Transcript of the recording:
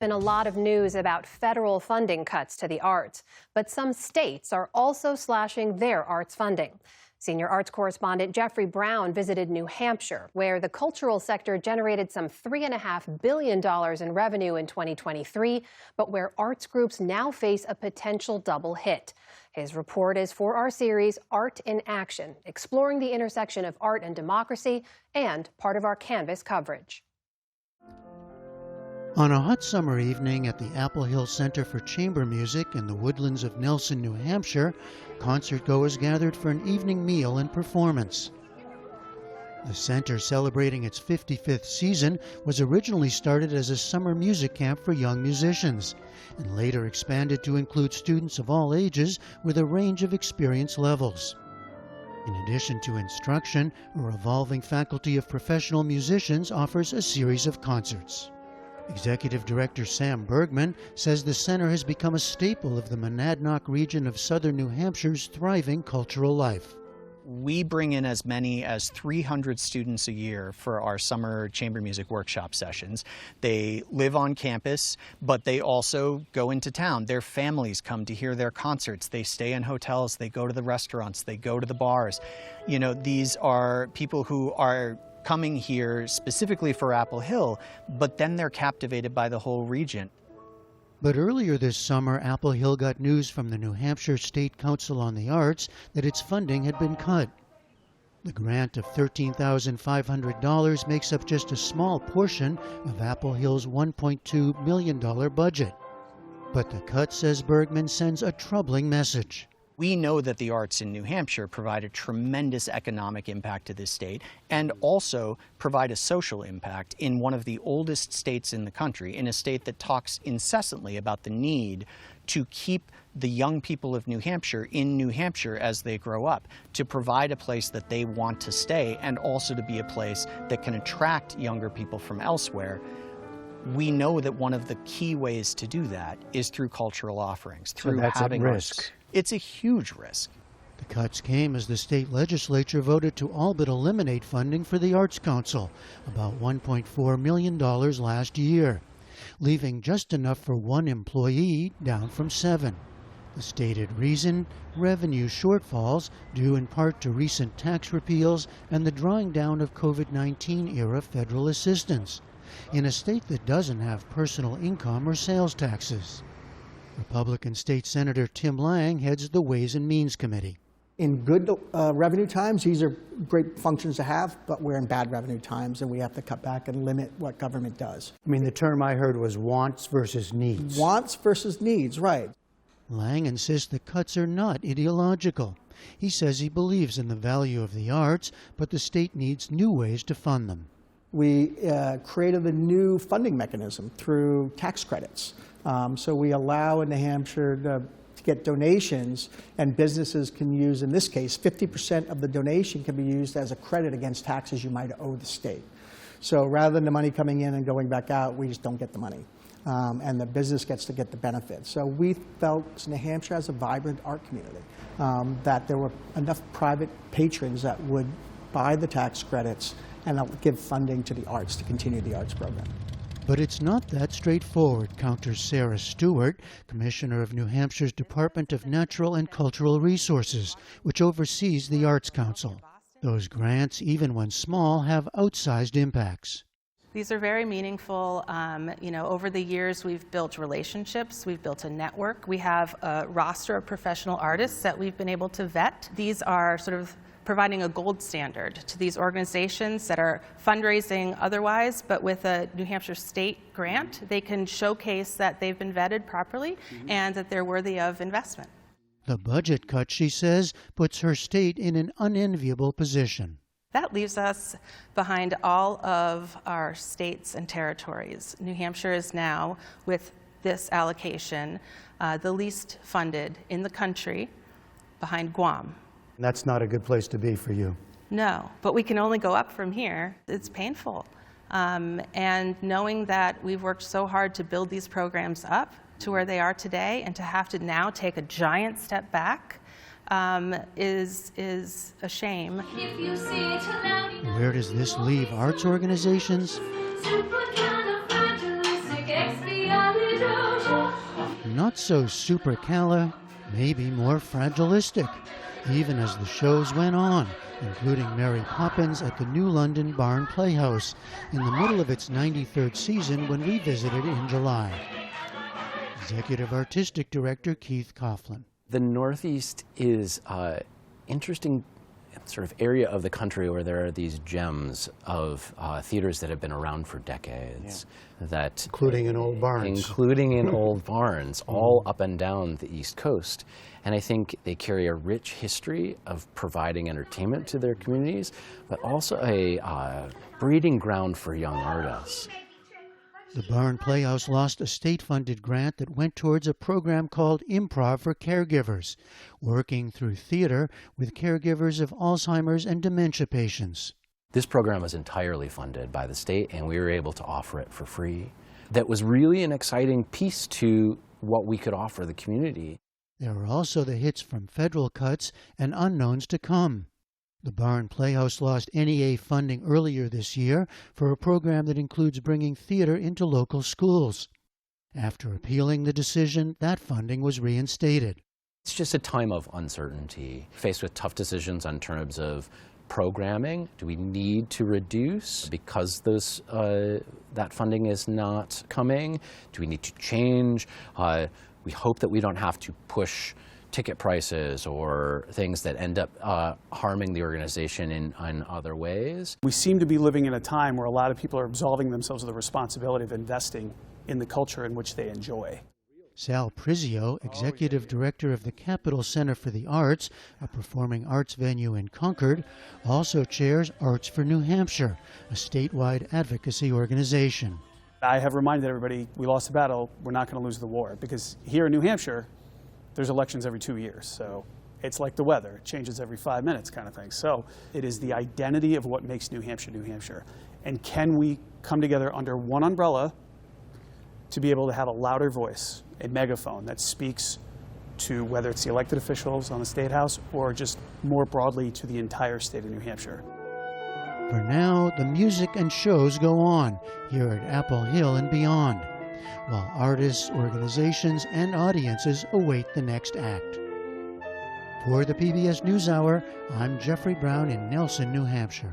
Been a lot of news about federal funding cuts to the arts, but some states are also slashing their arts funding. Senior arts correspondent Jeffrey Brown visited New Hampshire, where the cultural sector generated some $3.5 billion in revenue in 2023, but where arts groups now face a potential double hit. His report is for our series Art in Action, exploring the intersection of art and democracy, and part of our Canvas coverage. On a hot summer evening at the Apple Hill Center for Chamber Music in the woodlands of Nelson, New Hampshire, concertgoers gathered for an evening meal and performance. The center, celebrating its 55th season, was originally started as a summer music camp for young musicians, and later expanded to include students of all ages with a range of experience levels. In addition to instruction, a revolving faculty of professional musicians offers a series of concerts. Executive Director Sam Bergman says the center has become a staple of the Monadnock region of southern New Hampshire's thriving cultural life. We bring in as many as 300 students a year for our summer chamber music workshop sessions. They live on campus, but they also go into town. Their families come to hear their concerts. They stay in hotels, they go to the restaurants, they go to the bars. You know, these are people who are coming here specifically for Apple Hill, but then they're captivated by the whole region. But earlier this summer, Apple Hill got news from the New Hampshire State Council on the Arts that its funding had been cut. The grant of $13,500 makes up just a small portion of Apple Hill's $1.2 million budget. But the cut, says Bergman, sends a troubling message. We know that the arts in New Hampshire provide a tremendous economic impact to this state and also provide a social impact in one of the oldest states in the country, in a state that talks incessantly about the need to keep the young people of New Hampshire in New Hampshire as they grow up, to provide a place that they want to stay and also to be a place that can attract younger people from elsewhere. We know that one of the key ways to do that is through cultural offerings, through having risk. It's a huge risk. The cuts came as the state legislature voted to all but eliminate funding for the Arts Council, about $1.4 million last year, leaving just enough for one employee, down from 7. The stated reason? Revenue shortfalls, due in part to recent tax repeals and the drawing down of COVID-19 era federal assistance, in a state that doesn't have personal income or sales taxes. Republican State Senator Tim Lang heads the Ways and Means Committee. In good revenue times, these are great functions to have, but we're in bad revenue times, and we have to cut back and limit what government does. I mean, the term I heard was wants versus needs. Wants versus needs, right. Lang insists the cuts are not ideological. He says he believes in the value of the arts, but the state needs new ways to fund them. We created a new funding mechanism through tax credits. So we allow in New Hampshire to get donations, and businesses can use, in this case, 50% of the donation can be used as a credit against taxes you might owe the state. So rather than the money coming in and going back out, we just don't get the money. And the business gets to get the benefit. So we felt New Hampshire has a vibrant art community, that there were enough private patrons that would buy the tax credits and give funding to the arts to continue the arts program. But it's not that straightforward, counters Sarah Stewart, Commissioner of New Hampshire's Department of Natural and Cultural Resources, which oversees the Arts Council. Those grants, even when small, have outsized impacts. These are very meaningful. Over the years, we've built relationships, we've built a network. We have a roster of professional artists that we've been able to vet. These are sort of providing a gold standard to these organizations that are fundraising otherwise, but with a New Hampshire state grant, they can showcase that they've been vetted properly and that they're worthy of investment. The budget cut, she says, puts her state in an unenviable position. That leaves us behind all of our states and territories. New Hampshire is now, with this allocation, the least funded in the country, behind Guam. That's not a good place to be for you. No, but we can only go up from here. It's painful. And knowing that we've worked so hard to build these programs up to where they are today, and to have to now take a giant step back is a shame. Where does this leave arts organizations? Supercalifragilisticexpialidocious. Not so supercala, maybe more fragilistic, even as the shows went on, including Mary Poppins at the New London Barn Playhouse in the middle of its 93rd season when we visited in July. Executive Artistic Director Keith Coughlin. The Northeast is an interesting sort of area of the country where there are these gems of theaters that have been around for decades. That Including in old barns. Including in old barns, all up and down the East Coast. And I think they carry a rich history of providing entertainment to their communities, but also a breeding ground for young artists. The Barn Playhouse lost a state-funded grant that went towards a program called Improv for Caregivers, working through theater with caregivers of Alzheimer's and dementia patients. This program was entirely funded by the state, and we were able to offer it for free. That was really an exciting piece to what we could offer the community. There were also the hits from federal cuts and unknowns to come. The Barn Playhouse lost NEA funding earlier this year for a program that includes bringing theater into local schools. After appealing the decision, that funding was reinstated. It's just a time of uncertainty, faced with tough decisions on terms of programming. Do we need to reduce because that funding is not coming? Do we need to change? We hope that we don't have to push ticket prices or things that end up harming the organization in other ways. We seem to be living in a time where a lot of people are absolving themselves of the responsibility of investing in the culture in which they enjoy. Sal Prizio, Executive Director of the Capitol Center for the Arts, a performing arts venue in Concord, also chairs Arts for New Hampshire, a statewide advocacy organization. I have reminded everybody, we lost the battle, we're not going to lose the war, because here in New Hampshire, there's elections every 2 years, so it's like the weather. It changes every 5 minutes kind of thing. So it is the identity of what makes New Hampshire, New Hampshire. And can we come together under one umbrella to be able to have a louder voice, a megaphone that speaks to whether it's the elected officials on the State House or just more broadly to the entire state of New Hampshire. For now, the music and shows go on here at Apple Hill and beyond, while artists, organizations, and audiences await the next act. For the PBS NewsHour, I'm Jeffrey Brown in Nelson, New Hampshire.